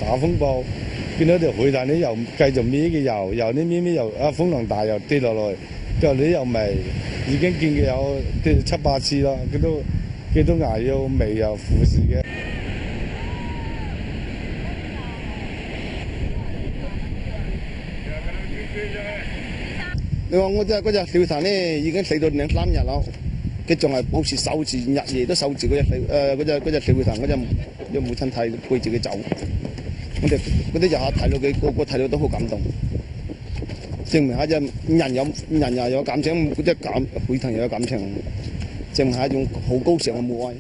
大風暴，見到條海灘啲又繼續孭嘅油，由呢孭又風浪大又跌落來，之後你又未已經見佢有跌7、8次啦，佢都捱要未又負事嘅。你話我嗰隻釣壇咧已經死到2、3日啦，佢仲係保持守住，日夜都守住嗰隻釣壇，嗰隻母親睇背住佢走。我哋嗰啲遊客睇到佢個個睇到都好感動，證明一隻人又有感情，嗰隻海豚又有感情，證明係一種好高尚嘅母愛。